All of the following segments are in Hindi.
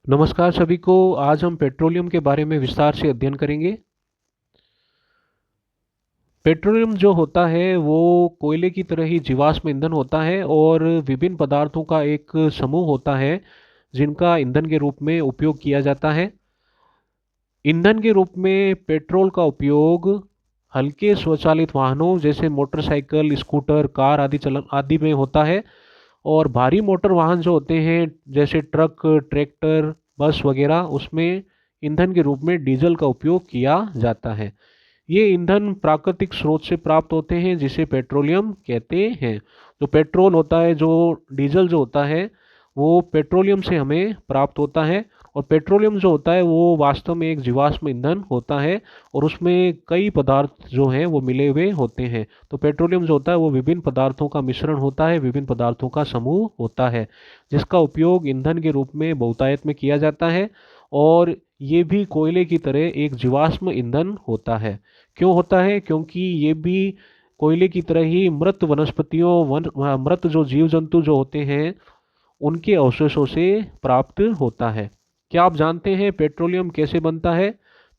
नमस्कार सभी को। आज हम पेट्रोलियम के बारे में विस्तार से अध्ययन करेंगे। पेट्रोलियम जो होता है वो कोयले की तरह ही जीवाश्म ईंधन होता है और विभिन्न पदार्थों का एक समूह होता है जिनका ईंधन के रूप में उपयोग किया जाता है। ईंधन के रूप में पेट्रोल का उपयोग हल्के स्वचालित वाहनों जैसे मोटरसाइकिल, स्कूटर, कार आदि चलन आदि में होता है। और भारी मोटर वाहन जो होते हैं जैसे ट्रक, ट्रैक्टर, बस वगैरह, उसमें ईंधन के रूप में डीजल का उपयोग किया जाता है। ये ईंधन प्राकृतिक स्रोत से प्राप्त होते हैं जिसे पेट्रोलियम कहते हैं। जो पेट्रोल होता है, जो डीजल जो होता है, वो पेट्रोलियम से हमें प्राप्त होता है। और पेट्रोलियम जो होता है वो वास्तव में एक जीवाश्म ईंधन होता है और उसमें कई पदार्थ जो हैं वो मिले हुए होते हैं। तो पेट्रोलियम जो होता है वो विभिन्न पदार्थों का मिश्रण होता है, विभिन्न पदार्थों का समूह होता है जिसका उपयोग ईंधन के रूप में बहुतायत में किया जाता है। और ये भी कोयले की तरह एक जीवाश्म ईंधन होता है। क्यों होता है? क्योंकि ये भी कोयले की तरह ही मृत वनस्पतियों मृत जो जीव जंतु जो होते हैं उनके अवशेषों से प्राप्त होता है। क्या आप जानते हैं पेट्रोलियम कैसे बनता है?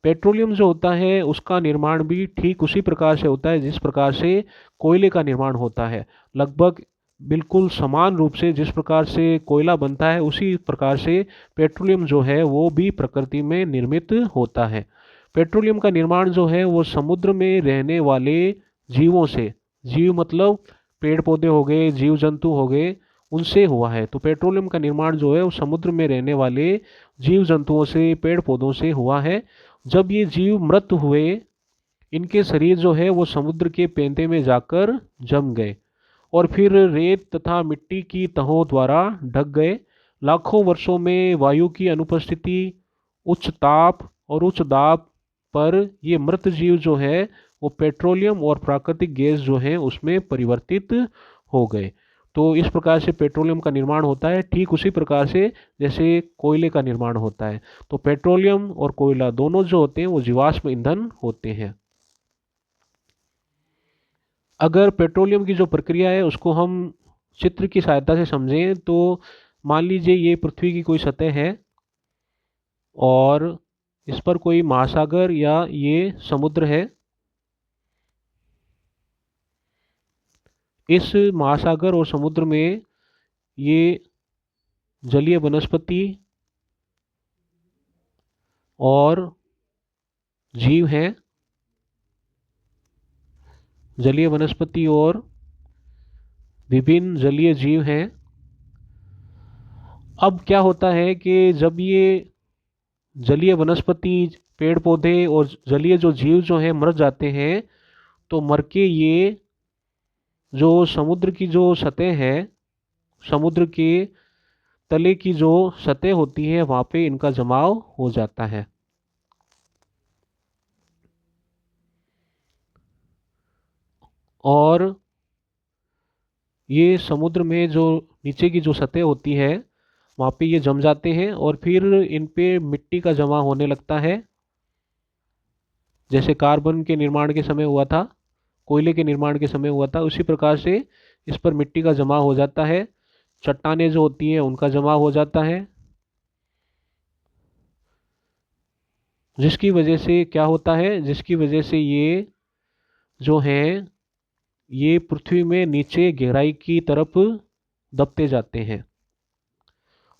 पेट्रोलियम जो होता है उसका निर्माण भी ठीक उसी प्रकार से होता है जिस प्रकार से कोयले का निर्माण होता है। लगभग बिल्कुल समान रूप से जिस प्रकार से कोयला बनता है उसी प्रकार से पेट्रोलियम जो है वो भी प्रकृति में निर्मित होता है। पेट्रोलियम का निर्माण जो है वो समुद्र में रहने वाले जीवों से, जीव मतलब पेड़ पौधे हो गए, जीव जंतु हो गए, उनसे हुआ है। तो पेट्रोलियम का निर्माण जो है वो समुद्र में रहने वाले जीव जंतुओं से, पेड़ पौधों से हुआ है। जब ये जीव मृत हुए, इनके शरीर जो है वो समुद्र के पेंदे में जाकर जम गए और फिर रेत तथा मिट्टी की तहों द्वारा ढक गए। लाखों वर्षों में वायु की अनुपस्थिति, उच्च ताप और उच्च दाब पर ये मृत जीव जो है वो पेट्रोलियम और प्राकृतिक गैस जो है उसमें परिवर्तित हो गए। तो इस प्रकार से पेट्रोलियम का निर्माण होता है, ठीक उसी प्रकार से जैसे कोयले का निर्माण होता है। तो पेट्रोलियम और कोयला दोनों जो होते हैं वो जीवाश्म ईंधन होते हैं। अगर पेट्रोलियम की जो प्रक्रिया है उसको हम चित्र की सहायता से समझें तो मान लीजिए ये पृथ्वी की कोई सतह है और इस पर कोई महासागर या ये समुद्र है। इस महासागर और समुद्र में ये जलीय वनस्पति और जीव हैं। जलीय वनस्पति और विभिन्न जलीय जीव हैं। अब क्या होता है कि जब ये जलीय वनस्पति, पेड़ पौधे और जलीय जो जीव जो हैं मर जाते हैं, तो मर के ये जो समुद्र की जो सतह है, समुद्र के तले की जो सतह होती है वहाँ पे इनका जमाव हो जाता है। और ये समुद्र में जो नीचे की जो सतह होती है वहाँ पे ये जम जाते हैं और फिर इन पे मिट्टी का जमा होने लगता है। जैसे कार्बन के निर्माण के समय हुआ था, कोयले के निर्माण के समय हुआ था, उसी प्रकार से इस पर मिट्टी का जमा हो जाता है। चट्टानें जो होती हैं उनका जमा हो जाता है, जिसकी वजह से क्या होता है, जिसकी वजह से ये जो हैं ये पृथ्वी में नीचे गहराई की तरफ दबते जाते हैं।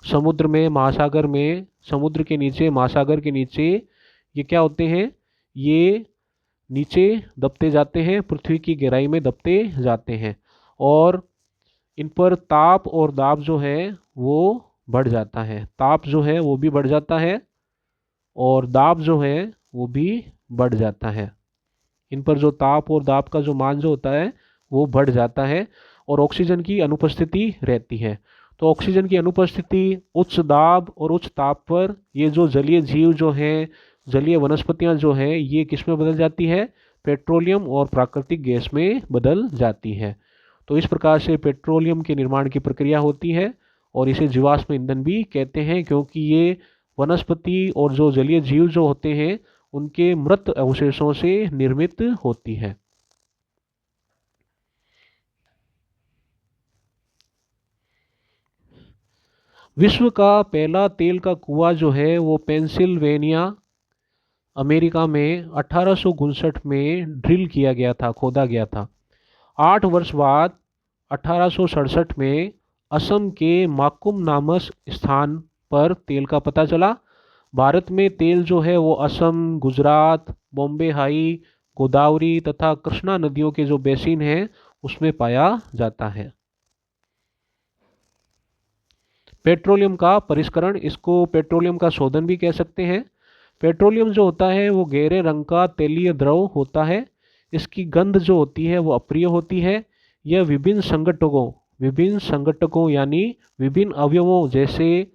समुद्र में, महासागर में, समुद्र के नीचे, महासागर के नीचे ये क्या होते हैं, ये नीचे दबते जाते हैं, पृथ्वी की गहराई में दबते जाते हैं। और इन पर ताप और दाब जो है वो बढ़ जाता है। ताप जो है वो भी बढ़ जाता है और दाब जो है वो भी बढ़ जाता है। इन पर जो ताप और दाब का जो मान जो होता है वो बढ़ जाता है और ऑक्सीजन की अनुपस्थिति रहती है। तो ऑक्सीजन की अनुपस्थिति, उच्च दाब और उच्च ताप पर ये जो जलीय जीव जो हैं, जलीय वनस्पतियां जो हैं, ये किस में बदल जाती है? पेट्रोलियम और प्राकृतिक गैस में बदल जाती है। तो इस प्रकार से पेट्रोलियम के निर्माण की प्रक्रिया होती है और इसे जीवाश्म ईंधन भी कहते हैं क्योंकि ये वनस्पति और जो जलीय जीव जो होते हैं उनके मृत अवशेषों से निर्मित होती है। विश्व का पहला तेल का कुआं जो है वो पेंसिल्वेनिया अमेरिका में 1859 में ड्रिल किया गया था, खोदा गया था। 8 वर्ष बाद 1867 में असम के माकुम नामक स्थान पर तेल का पता चला। भारत में तेल जो है वो असम, गुजरात, बॉम्बे हाई, गोदावरी तथा कृष्णा नदियों के जो बेसिन हैं उसमें पाया जाता है। पेट्रोलियम का परिष्करण, इसको पेट्रोलियम का शोधन भी कह सकते हैं। पेट्रोलियम जो होता है वो गहरे रंग का तेलीय द्रव होता है। इसकी गंध जो होती है वो अप्रिय होती है। यह विभिन्न संगठकों यानी विभिन्न अवयवों जैसे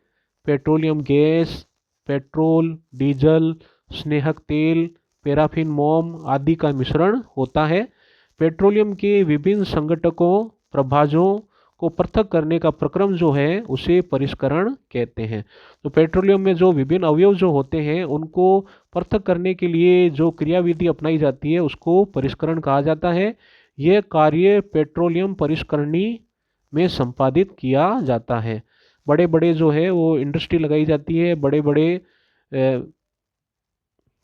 पेट्रोलियम गैस, पेट्रोल, डीजल, स्नेहक तेल, पैराफिन मोम आदि का मिश्रण होता है। पेट्रोलियम के विभिन्न संगठकों, प्रभाजों को पृथक करने का प्रक्रम जो है उसे परिष्करण कहते हैं। तो पेट्रोलियम में जो विभिन्न अवयव जो होते हैं उनको पृथक करने के लिए जो क्रियाविधि अपनाई जाती है उसको परिष्करण कहा जाता है। यह कार्य पेट्रोलियम परिष्करणी में संपादित किया जाता है। बड़े बड़े जो है वो इंडस्ट्री लगाई जाती है, बड़े बड़े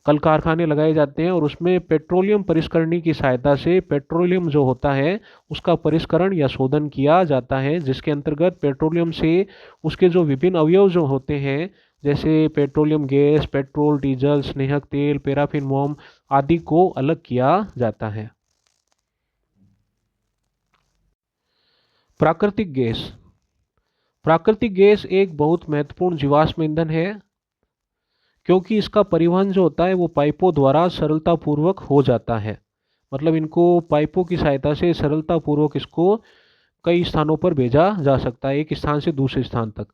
कल कारखाने लगाए जाते हैं और उसमें पेट्रोलियम परिष्करणी की सहायता से पेट्रोलियम जो होता है उसका परिष्करण या शोधन किया जाता है, जिसके अंतर्गत पेट्रोलियम से उसके जो विभिन्न अवयव जो होते हैं जैसे पेट्रोलियम गैस, पेट्रोल, डीजल, स्नेहक तेल, पैराफिन मोम आदि को अलग किया जाता है। प्राकृतिक गैस। प्राकृतिक गैस एक बहुत महत्वपूर्ण जीवाश्म ईंधन है, क्योंकि इसका परिवहन जो होता है वो पाइपों द्वारा सरलतापूर्वक हो जाता है। मतलब इनको पाइपों की सहायता से सरलतापूर्वक इसको कई स्थानों पर भेजा जा सकता है, एक स्थान से दूसरे स्थान तक।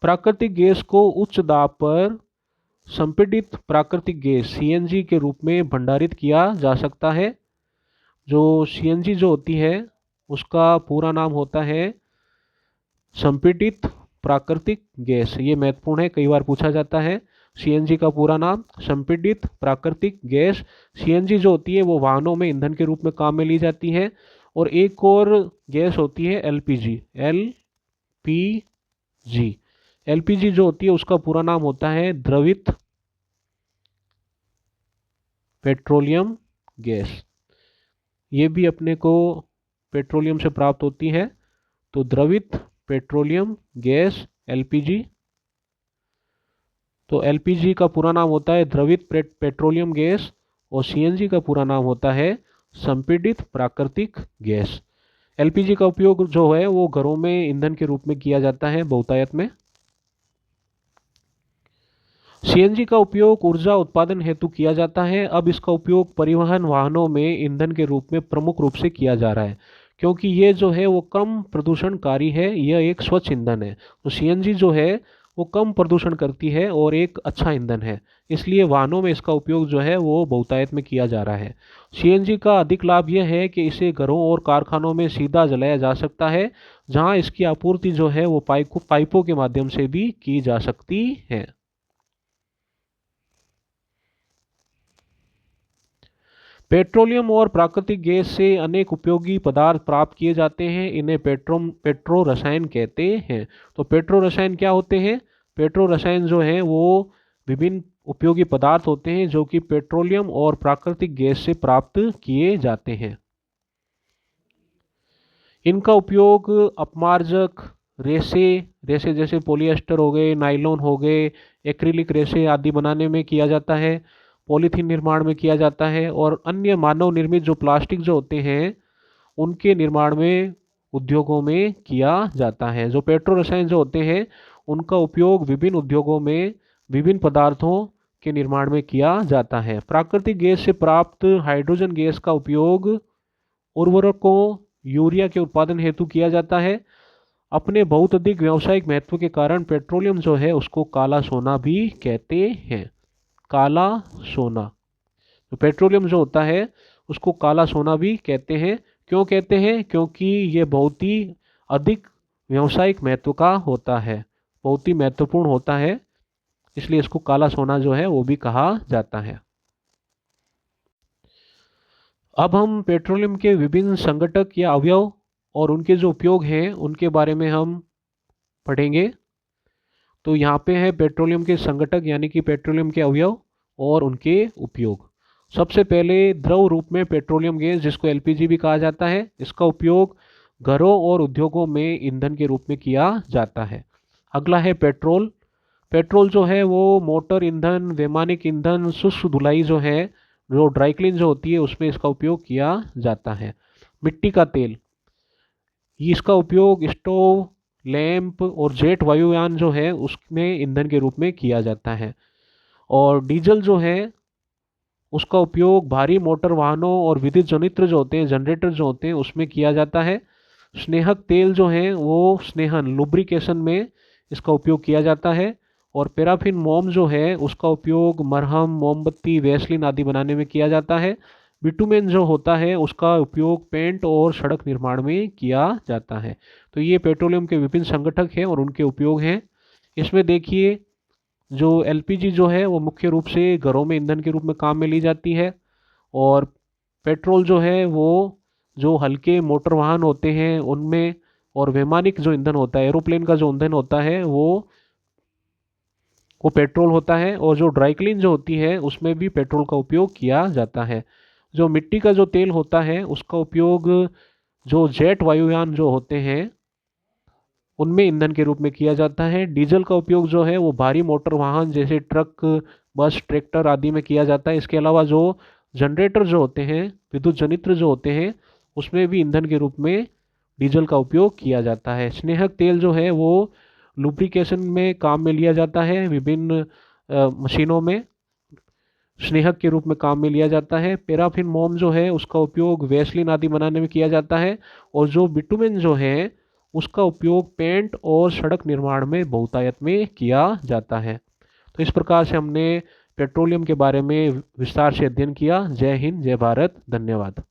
प्राकृतिक गैस को उच्च दाब पर संपीड़ित प्राकृतिक गैस सीएनजी के रूप में भंडारित किया जा सकता है। जो सीएनजी जो होती है उसका पूरा नाम होता है संपीड़ित प्राकृतिक गैस। ये महत्वपूर्ण है, कई बार पूछा जाता है। सीएनजी का पूरा नाम संपीड़ित प्राकृतिक गैस। सीएनजी जो होती है वो वाहनों में ईंधन के रूप में काम में ली जाती है। और एक और गैस होती है एलपीजी। एलपीजी जो होती है उसका पूरा नाम होता है द्रवित पेट्रोलियम गैस। ये भी अपने को पेट्रोलियम से प्राप्त होती है। तो द्रवित पेट्रोलियम गैस एलपीजी। तो एलपीजी का पूरा नाम होता है द्रवित पेट्रोलियम गैस और सीएनजी का पूरा नाम होता है संपीड़ित प्राकृतिक गैस। एलपीजी का उपयोग जो है वो घरों में ईंधन के रूप में किया जाता है बहुतायत में। सीएनजी का उपयोग ऊर्जा उत्पादन हेतु किया जाता है। अब इसका उपयोग परिवहन वाहनों में ईंधन के रूप में प्रमुख रूप से किया जा रहा है, क्योंकि ये जो है वो कम प्रदूषणकारी है, यह एक स्वच्छ ईंधन है। तो सीएनजी जो है वो कम प्रदूषण करती है और एक अच्छा ईंधन है, इसलिए वाहनों में इसका उपयोग जो है वो बहुतायत में किया जा रहा है। सीएनजी का अधिक लाभ यह है कि इसे घरों और कारखानों में सीधा जलाया जा सकता है, जहां इसकी आपूर्ति जो है वो पाइपों के माध्यम से भी की जा सकती है। पेट्रोलियम और प्राकृतिक गैस से अनेक उपयोगी पदार्थ प्राप्त किए जाते हैं, इन्हें पेट्रो रसायन कहते हैं। तो पेट्रो रसायन क्या होते हैं? पेट्रो रसायन जो हैं वो विभिन्न उपयोगी पदार्थ होते हैं जो कि पेट्रोलियम और प्राकृतिक गैस से प्राप्त किए जाते हैं। इनका उपयोग अपमार्जक, रेसे रेसे जैसे पॉलिएस्टर हो गए, नाइलॉन हो गए, एक्रिलिक रेसे आदि बनाने में किया जाता है, पॉलीथीन निर्माण में किया जाता है और अन्य मानव निर्मित जो प्लास्टिक जो होते हैं उनके निर्माण में उद्योगों में किया जाता है। जो पेट्रो रसायन जो होते हैं उनका उपयोग विभिन्न उद्योगों में विभिन्न पदार्थों के निर्माण में किया जाता है। प्राकृतिक गैस से प्राप्त हाइड्रोजन गैस का उपयोग उर्वरकों, यूरिया के उत्पादन हेतु किया जाता है। अपने बहुत अधिक व्यावसायिक महत्व के कारण पेट्रोलियम जो है उसको काला सोना भी कहते हैं। काला सोना, तो पेट्रोलियम जो होता है उसको काला सोना भी कहते हैं। क्यों कहते हैं? क्योंकि ये बहुत ही अधिक व्यावसायिक महत्व का होता है, बहुत ही महत्वपूर्ण होता है, इसलिए इसको काला सोना जो है वो भी कहा जाता है। अब हम पेट्रोलियम के विभिन्न संघटक या अवयव और उनके जो उपयोग हैं उनके बारे में हम पढ़ेंगे। तो यहाँ पे है पेट्रोलियम के संघटक यानी कि पेट्रोलियम के अवयव और उनके उपयोग। सबसे पहले द्रव रूप में पेट्रोलियम गैस, जिसको एलपीजी भी कहा जाता है, इसका उपयोग घरों और उद्योगों में ईंधन के रूप में किया जाता है। अगला है पेट्रोल। पेट्रोल जो है वो मोटर ईंधन, वैमानिक ईंधन, शुष्क धुलाई जो है, जो ड्राई क्लीन जो होती है, उसमें इसका उपयोग किया जाता है। मिट्टी का तेल, ये इसका उपयोग स्टोव, लैंप और जेट वायुयान जो है उसमें ईंधन के रूप में किया जाता है। और डीजल जो है उसका उपयोग भारी मोटर वाहनों और विद्युत जनित्र जो होते हैं, जनरेटर जो होते हैं, उसमें किया जाता है। स्नेहक तेल जो है वो स्नेहन, लुब्रिकेशन में इसका उपयोग किया जाता है। और पैराफिन मोम जो है उसका उपयोग मरहम, मोमबत्ती, वैसलीन आदि बनाने में किया जाता है। बिटुमेन जो होता है उसका उपयोग पेंट और सड़क निर्माण में किया जाता है। तो ये पेट्रोलियम के विभिन्न संगठक हैं और उनके उपयोग हैं। इसमें देखिए, जो एलपीजी जो है वो मुख्य रूप से घरों में ईंधन के रूप में काम में ली जाती है। और पेट्रोल जो है वो जो हल्के मोटर वाहन होते हैं उनमें, और वैमानिक जो ईंधन होता है, एरोप्लेन का जो ईंधन होता है, वो पेट्रोल होता है। और जो ड्राई क्लीन जो होती है उसमें भी पेट्रोल का उपयोग किया जाता है। जो मिट्टी का जो तेल होता है उसका उपयोग जो जेट वायुयान जो होते हैं उनमें ईंधन के रूप में किया जाता है। डीजल का उपयोग जो है वो भारी मोटर वाहन जैसे ट्रक, बस, ट्रैक्टर आदि में किया जाता है। इसके अलावा जो जनरेटर जो होते हैं, विद्युत जनित्र जो होते हैं, उसमें भी ईंधन के रूप में डीजल का उपयोग किया जाता है। स्नेहक तेल जो है वो लुब्रिकेशन में काम में लिया जाता है, विभिन्न मशीनों में स्नेहक के रूप में काम में लिया जाता है। पैराफिन मोम जो है उसका उपयोग वैसलीन आदि बनाने में किया जाता है। और जो बिटुमेन जो है उसका उपयोग पेंट और सड़क निर्माण में बहुतायत में किया जाता है। तो इस प्रकार से हमने पेट्रोलियम के बारे में विस्तार से अध्ययन किया। जय हिंद, जय भारत, धन्यवाद।